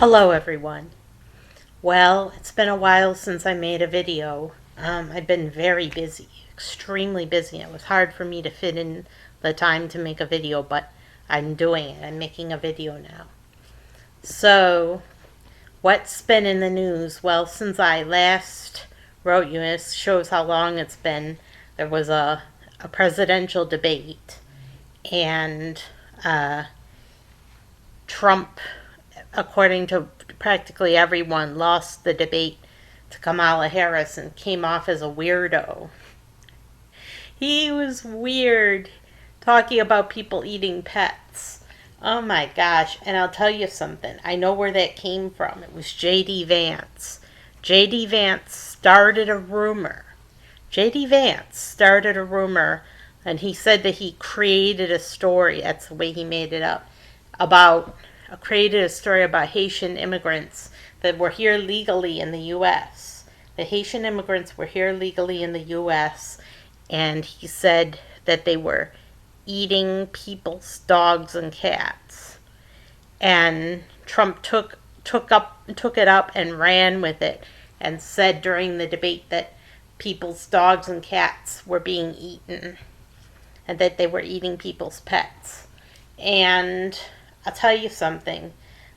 Hello everyone. Well, it's been a while since I made a video. I've been very busy, extremely busy. It was hard for me to fit in the time to make a video, but I'm doing it. I'm making a video now. So, what's been in the news? Well, since I last wrote you, this shows how long it's been. There was a presidential debate, and Trump, according to practically everyone, lost the debate to Kamala Harris and came off as a weirdo. He was weird talking about people eating pets. Oh my gosh. And I'll tell you something. I know where that came from. It was J.D. Vance. J.D. Vance started a rumor. J.D. Vance started a rumor, and he said that he created a story. That's the way he made it up. Created a story about Haitian immigrants that were here legally in the U.S. The Haitian immigrants were here legally in the U.S., and he said that they were eating people's dogs and cats. And Trump took it up and ran with it and said during the debate that people's dogs and cats were being eaten and that they were eating people's pets. And I'll tell you something.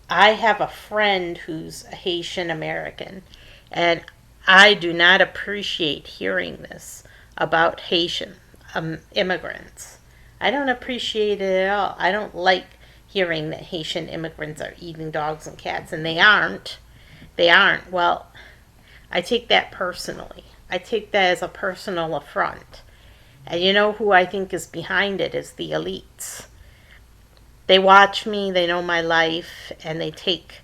I have a friend who's a Haitian American, and I do not appreciate hearing this about Haitian immigrants. I don't appreciate it at all. I don't like hearing that Haitian immigrants are eating dogs and cats, and they aren't. They aren't. Well, I take that personally. I take that as a personal affront. And you know who I think is behind it is the elites. They watch me, they know my life, and they take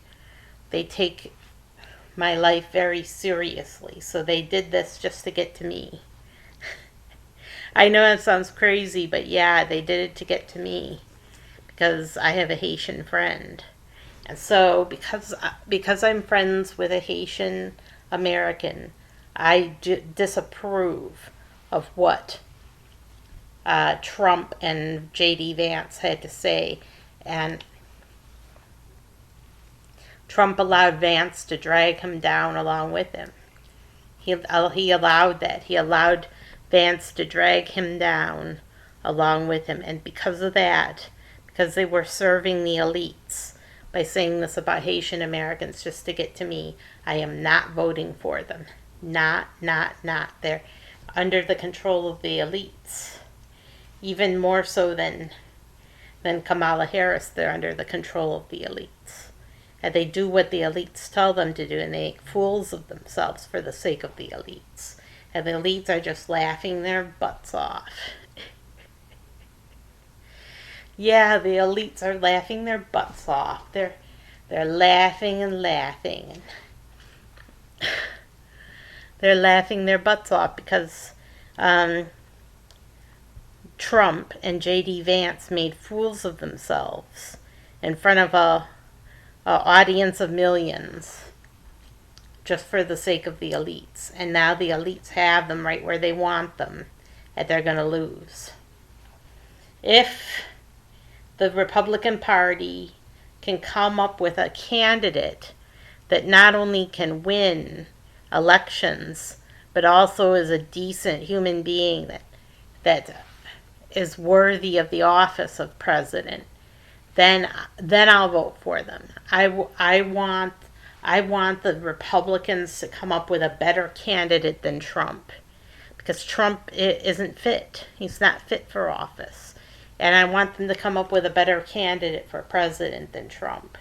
my life very seriously. So they did this just to get to me. I know that sounds crazy, but yeah, they did it to get to me because I have a Haitian friend. And so because I'm friends with a Haitian American, I disapprove of what Trump and J.D. Vance had to say. And Trump allowed Vance to drag him down along with him. He allowed that. He allowed Vance to drag him down along with him. And because of that, because they were serving the elites by saying this about Haitian Americans just to get to me, I am not voting for them. Not. They're under the control of the elites. Even more so than Kamala Harris, they're under the control of the elites. And they do what the elites tell them to do, and they make fools of themselves for the sake of the elites. And the elites are just laughing their butts off. Yeah, the elites are laughing their butts off. They're laughing and laughing. They're laughing their butts off because Trump and J.D. Vance made fools of themselves in front of a audience of millions just for the sake of the elites. And now the elites have them right where they want them, and they're going to lose. If the Republican Party can come up with a candidate that not only can win elections, but also is a decent human being that is worthy of the office of president, then I'll vote for them. I want the Republicans to come up with a better candidate than Trump, because Trump isn't fit. He's not fit for office. And I want them to come up with a better candidate for president than Trump.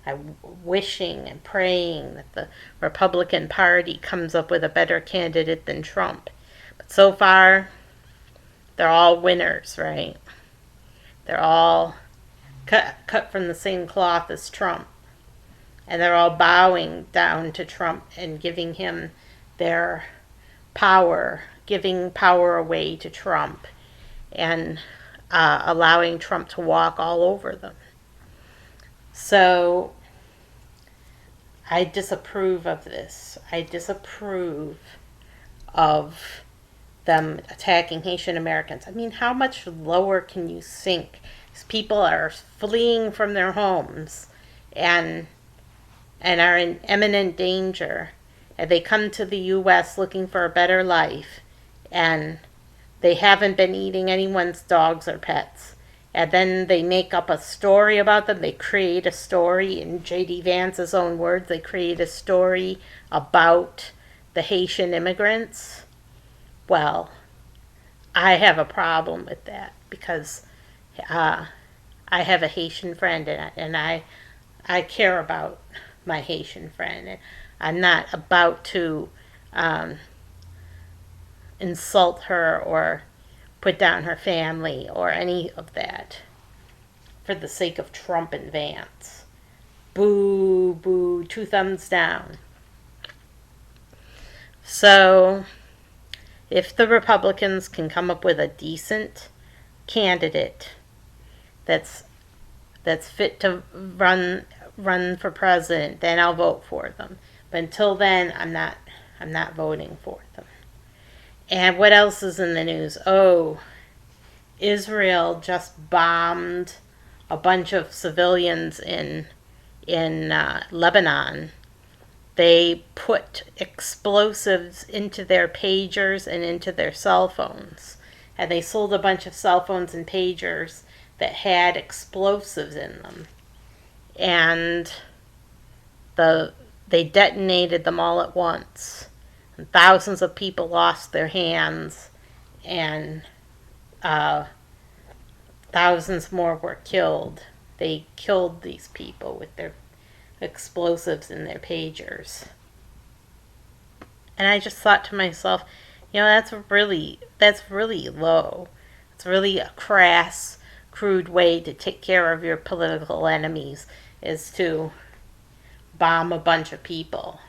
I'm wishing and praying that the Republican Party comes up with a better candidate than Trump. But so far, they're all winners, right? They're all cut from the same cloth as Trump. And they're all bowing down to Trump and giving him their power, giving power away to Trump, and allowing Trump to walk all over them. So I disapprove of this. I disapprove of them attacking Haitian Americans. I mean, how much lower can you sink? These people are fleeing from their homes, and and are in imminent danger, and they come to the U.S. looking for a better life, and they haven't been eating anyone's dogs or pets. And then they make up a story about them. They create a story, in J.D. Vance's own words, they create a story about the Haitian immigrants. Well, I have a problem with that because I have a Haitian friend, and I care about my Haitian friend. And I'm not about to insult her or put down her family or any of that for the sake of Trump and Vance. Boo, boo, 2 thumbs down. So, if the Republicans can come up with a decent candidate that's fit to run for president, then I'll vote for them. But until then, I'm not voting for them. And what else is in the news? Oh, Israel just bombed a bunch of civilians in Lebanon. They put explosives into their pagers and into their cell phones. And they sold a bunch of cell phones and pagers that had explosives in them. And they detonated them all at once. And thousands of people lost their hands, and thousands more were killed. They killed these people with their explosives in their pagers. And I just thought to myself, that's really low. It's really a crass, crude way to take care of your political enemies, is to bomb a bunch of people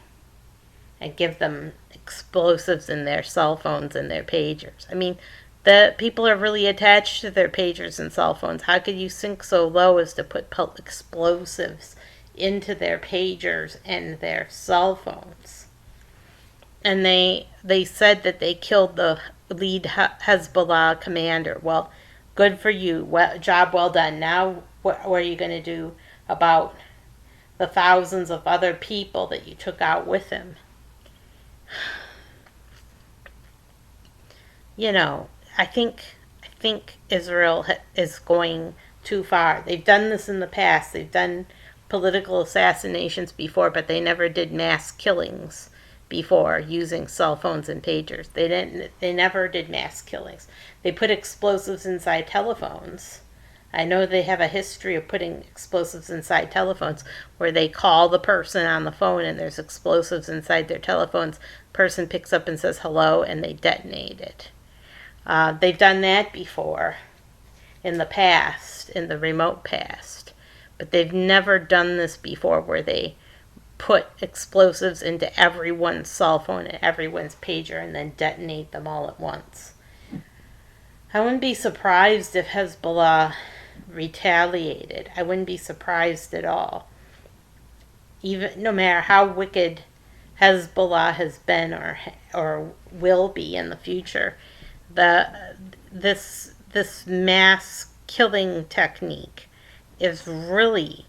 and give them explosives in their cell phones and their pagers. I mean, the people are really attached to their pagers and cell phones. How could you sink so low as to put explosives into their pagers and their cell phones? And they said that they killed the lead Hezbollah commander. Well, good for you. Job well done. Now, what are you going to do about the thousands of other people that you took out with him? I think Israel is going too far. They've done this in the past. They've done political assassinations before, but they never did mass killings before using cell phones and pagers. They never did mass killings. They put explosives inside telephones. I know they have a history of putting explosives inside telephones where they call the person on the phone and there's explosives inside their telephones. Person picks up and says hello, and they detonate it. They've done that before in the past, in the remote past. But they've never done this before where they put explosives into everyone's cell phone and everyone's pager and then detonate them all at once. I wouldn't be surprised if Hezbollah retaliated. I wouldn't be surprised at all. Even no matter how wicked Hezbollah has been or will be in the future, this mass killing technique is really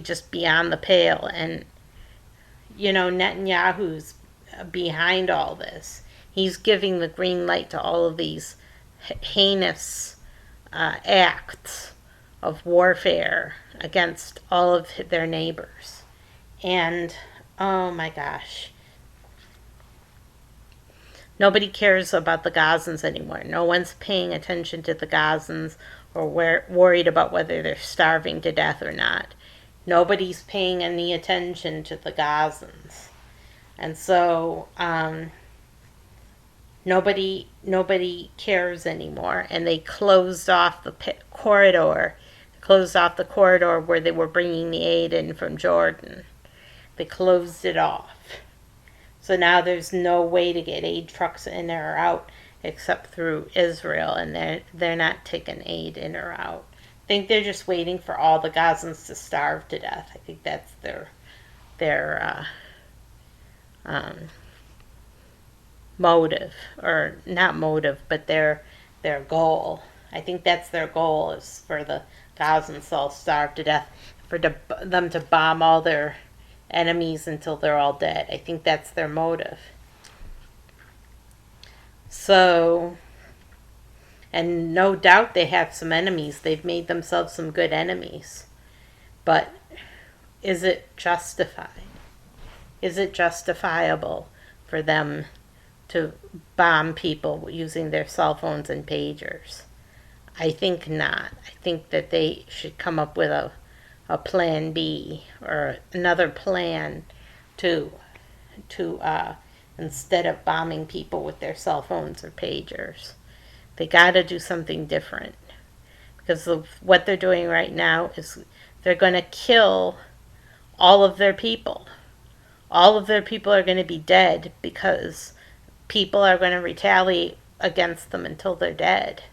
just beyond the pale. And Netanyahu's behind all this. He's giving the green light to all of these heinous acts of warfare against all of their neighbors. And oh my gosh, nobody cares about the Gazans anymore. No one's paying attention to the Gazans or worried about whether they're starving to death or not. Nobody's paying any attention to the Gazans. And so nobody cares anymore. And they closed off the corridor where they were bringing the aid in from Jordan. They closed it off. So now there's no way to get aid trucks in or out except through Israel, and they're not taking aid in or out. I think they're just waiting for all the Gazans to starve to death. I think that's their motive, or not motive, but their goal. I think that's their goal, is for the Gazans all starve to death. for them to bomb all their enemies until they're all dead. I think that's their motive. So, and no doubt they have some enemies. They've made themselves some good enemies. But is it justified? Is it justifiable for them to bomb people using their cell phones and pagers? I think not. I think that they should come up with a plan B or another plan to instead of bombing people with their cell phones or pagers. They got to do something different, because what they're doing right now is they're going to kill all of their people. All of their people are going to be dead because people are going to retaliate against them until they're dead.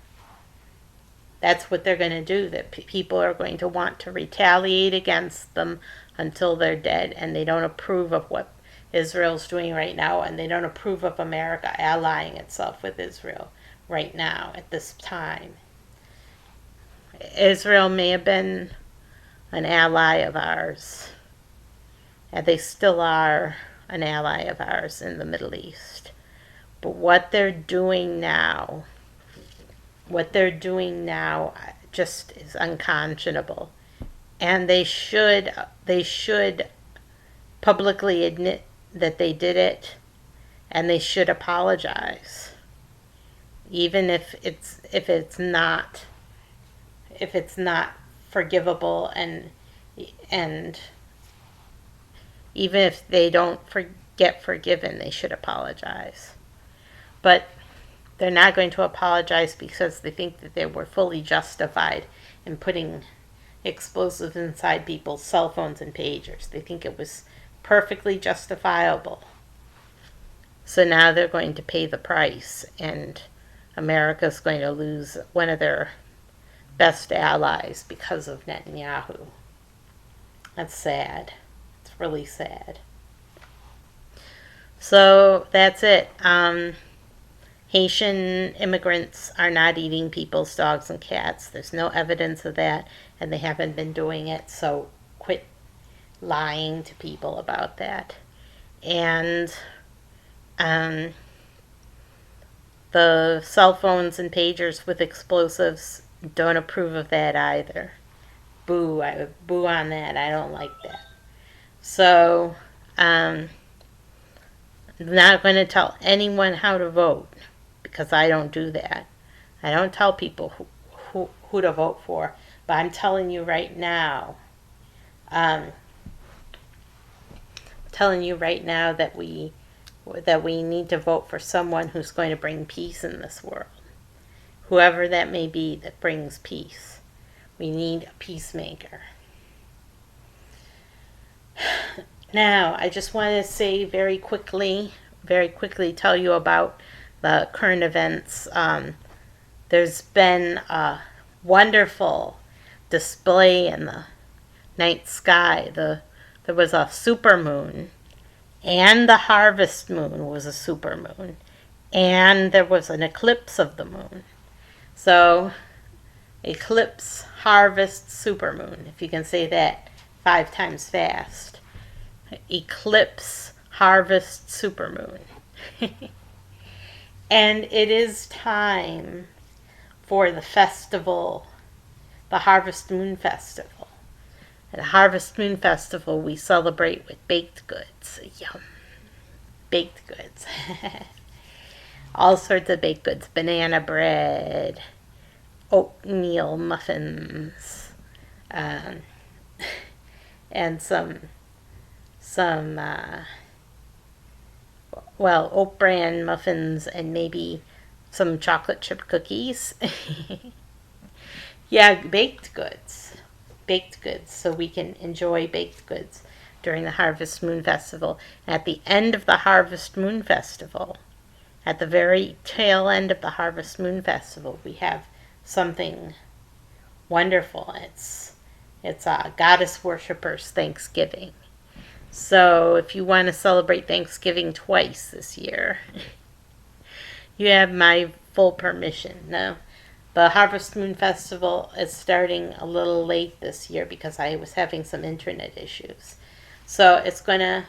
That's what they're going to do. That people are going to want to retaliate against them until they're dead, and they don't approve of what Israel's doing right now, and they don't approve of America allying itself with Israel right now at this time. Israel may have been an ally of ours, and they still are an ally of ours in the Middle East. But what they're doing now just is unconscionable. And they should publicly admit that they did it, and they should apologize. Even if it's not forgivable, and even if they don't get forgiven, they should apologize. But they're not going to apologize because they think that they were fully justified in putting explosives inside people's cell phones and pagers. They think it was perfectly justifiable. So now they're going to pay the price, and America's going to lose one of their best allies because of Netanyahu. That's sad. It's really sad. So that's it. Haitian immigrants are not eating people's dogs and cats. There's no evidence of that, and they haven't been doing it, so quit lying to people about that. And the cell phones and pagers with explosives, don't approve of that either. Boo, I boo on that. I don't like that. So, I'm not going to tell anyone how to vote, because I don't do that. I don't tell people who to vote for, but I'm telling you right now, that we need to vote for someone who's going to bring peace in this world. Whoever that may be that brings peace. We need a peacemaker. Now, I just want to say very quickly tell you about the current events. There's been a wonderful display in the night sky. There was a supermoon, and the harvest moon was a supermoon, and there was an eclipse of the moon. So, eclipse, harvest, supermoon, if you can say that 5 times fast. Eclipse, harvest, supermoon. And it is time for the festival, the Harvest Moon Festival. At the Harvest Moon Festival, we celebrate with baked goods. Yum. Baked goods. All sorts of baked goods. Banana bread, oatmeal muffins, and some oat bran muffins, and maybe some chocolate chip cookies. Yeah, baked goods, so we can enjoy baked goods during the Harvest Moon Festival. At the end of the Harvest Moon Festival, at the very tail end of the Harvest Moon Festival, we have something wonderful. It's Goddess Worshippers Thanksgiving. So if you want to celebrate Thanksgiving twice this year, you have my full permission. No, The Harvest Moon Festival is starting a little late this year because I was having some internet issues. So it's gonna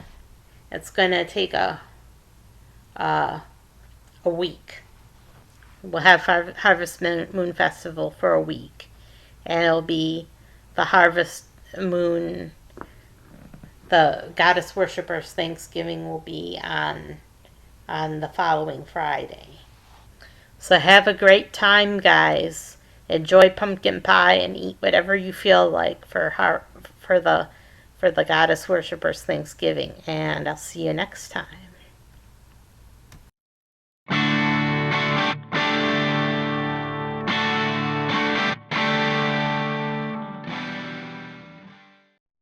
take uh, a week. We'll have Harvest Moon Festival for a week, and it'll be the Harvest Moon. The Goddess Worshippers Thanksgiving will be on the following Friday. So have a great time, guys. Enjoy pumpkin pie and eat whatever you feel like for the Goddess Worshippers Thanksgiving. And I'll see you next time.